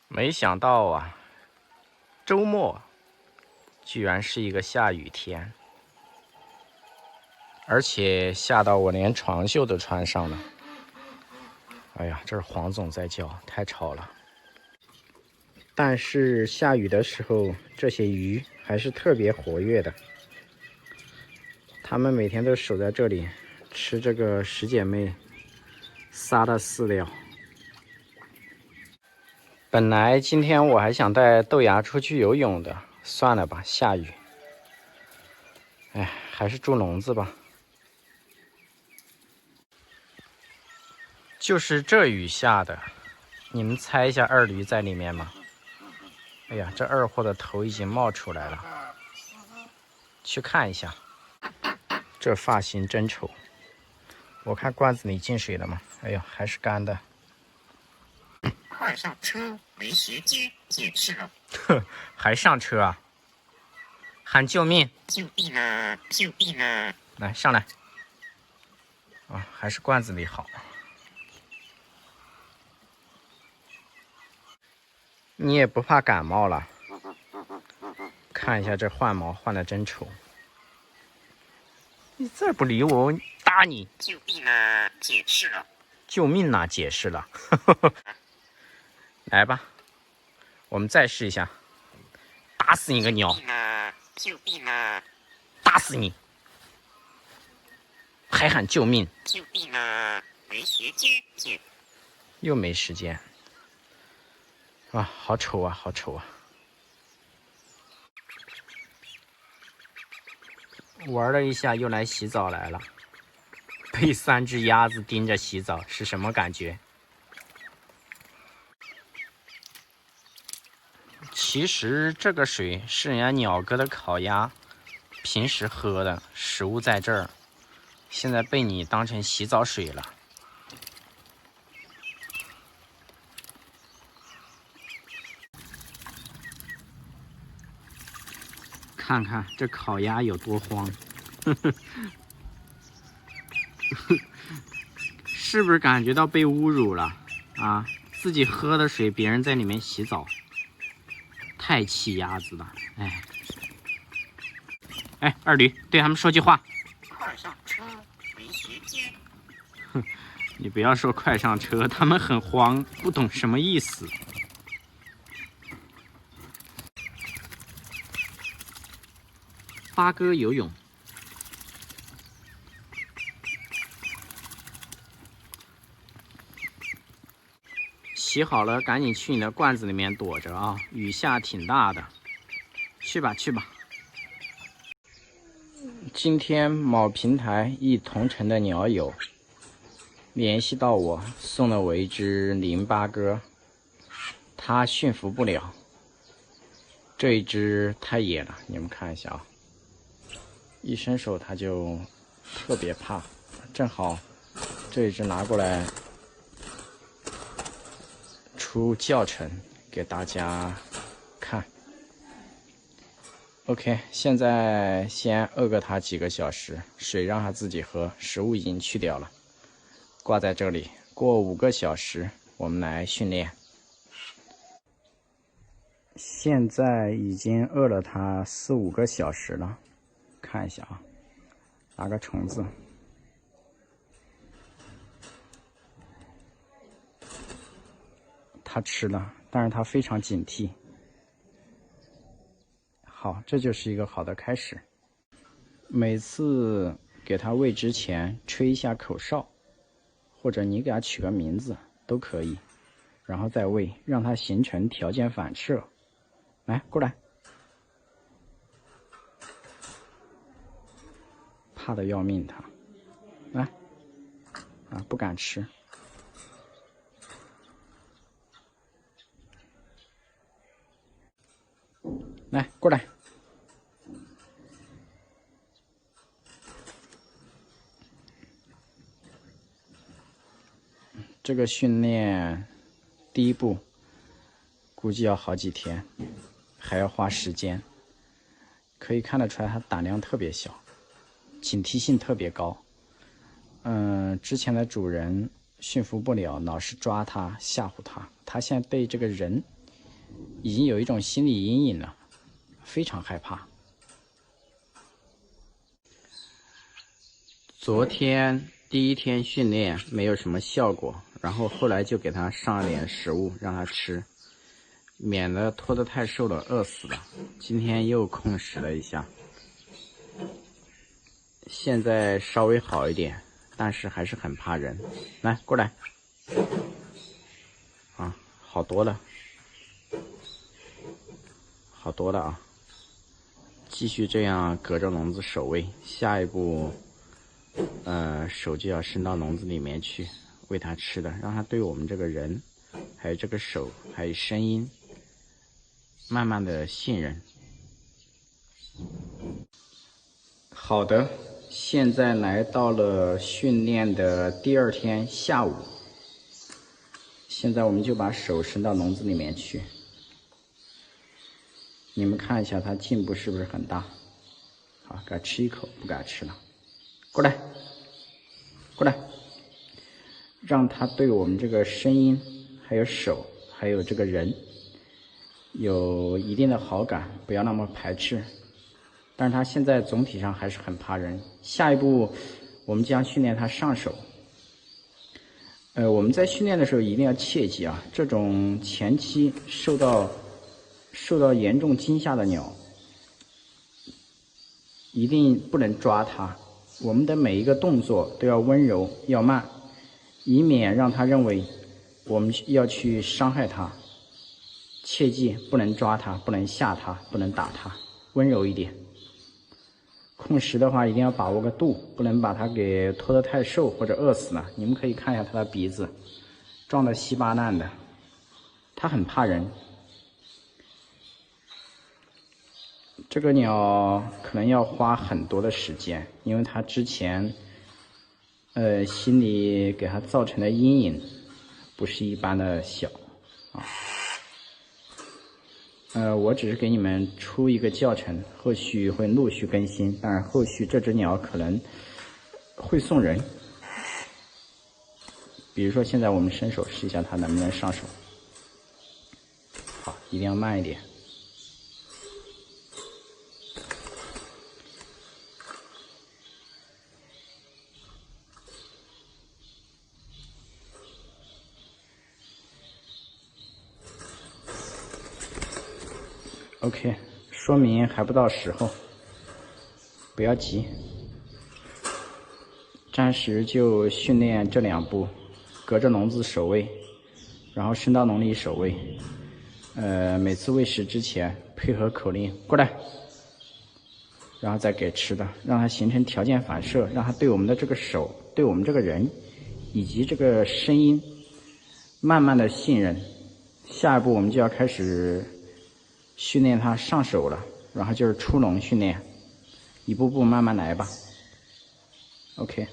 没想到啊，周末居然是一个下雨天，而且下到我连长袖都穿上了。哎呀，这是黄总在叫，太吵了。但是下雨的时候，这些鱼还是特别活跃的。它们每天都守在这里，吃这个十姐妹撒的饲料。本来今天我还想带豆芽出去游泳的，算了吧，下雨。哎，还是筑笼子吧。就是这雨下的，你们猜一下二驴在里面吗？哎呀，这二货的头已经冒出来了，去看一下。这发型真丑，我看罐子里进水了吗？哎呦，还是干的。快上车，没时间解释了。哼，还上车啊？喊救命！救命啊！救命啊！来，上来。啊，还是罐子里好。你也不怕感冒了？看一下这换毛换的真丑。你再不理我，我打你！救命啊！解释了。救命啊！解释了。来吧，我们再试一下。打死你个鸟！救命啊！救命啊！打死你！还喊救命！救命啊！没时间解。又没时间。啊，好丑啊，好丑啊！玩了一下，又来洗澡来了。被3只鸭子盯着洗澡是什么感觉？其实这个水是人家鸟哥的烤鸭平时喝的食物，在这儿，现在被你当成洗澡水了。看看这烤鸭有多慌，是不是感觉到被侮辱了啊？自己喝的水，别人在里面洗澡，太气鸭子了！哎，哎，二驴，对他们说句话。快上车，没时间。哼，你不要说快上车，他们很慌，不懂什么意思。八哥游泳。洗好了，赶紧去你的罐子里面躲着啊！雨下挺大的，去吧去吧。今天某平台一同城的鸟友联系到我，送了我一只淋巴哥，它驯服不了。这一只太野了，你们看一下啊，一伸手它就特别怕。正好这一只拿过来出教程给大家看。OK， 现在先饿个它几个小时，水让它自己喝，食物已经去掉了，挂在这里。过5个小时我们来训练。现在已经饿了它4、5个小时了，看一下啊，拿个虫子。它吃了，但是它非常警惕。好，这就是一个好的开始。每次给它喂之前吹一下口哨，或者你给它取个名字都可以，然后再喂，让它形成条件反射。来，过来。怕得要命它。来，啊，不敢吃。来，过来。这个训练第一步估计要好几天，还要花时间。可以看得出来，它胆量特别小，警惕性特别高。之前的主人驯服不了，老是抓它吓唬它，它现在被这个人已经有一种心理阴影了，非常害怕。昨天第一天训练没有什么效果，然后后来就给他上了点食物让他吃，免得拖得太瘦了饿死了。今天又控食了一下，现在稍微好一点，但是还是很怕人。来，过来。啊，好多了，好多了啊！继续这样隔着笼子守卫，下一步，手就要伸到笼子里面去喂它吃的，让它对我们这个人，还有这个手，还有声音，慢慢的信任。好的，现在来到了训练的第2天下午。现在我们就把手伸到笼子里面去，你们看一下它进步是不是很大？好，给它吃一口，不给它吃了。过来，过来，让它对我们这个声音、还有手、还有这个人有一定的好感，不要那么排斥。但是它现在总体上还是很怕人。下一步，我们将训练它上手。我们在训练的时候一定要切记啊，这种前期受到严重惊吓的鸟，一定不能抓它。我们的每一个动作都要温柔，要慢，以免让它认为我们要去伤害它。切记不能抓它，不能吓它，不能打它，温柔一点。控食的话一定要把握个度，不能把它给拖得太瘦或者饿死了。你们可以看一下它的鼻子，撞得稀巴烂的，它很怕人。这个鸟可能要花很多的时间，因为它之前心里给它造成的阴影不是一般的小啊。我只是给你们出一个教程，后续会陆续更新。当然，后续这只鸟可能会送人。比如说，现在我们伸手试一下它能不能上手。好，一定要慢一点。OK， 说明还不到时候，不要急，暂时就训练这2步，隔着笼子守卫，然后伸到笼里守卫。每次喂食之前配合口令过来，然后再给吃的，让它形成条件反射，让它对我们的这个手、对我们这个人以及这个声音慢慢的信任。下一步我们就要开始训练它上手了，然后就是出笼训练，一步步慢慢来吧。OK。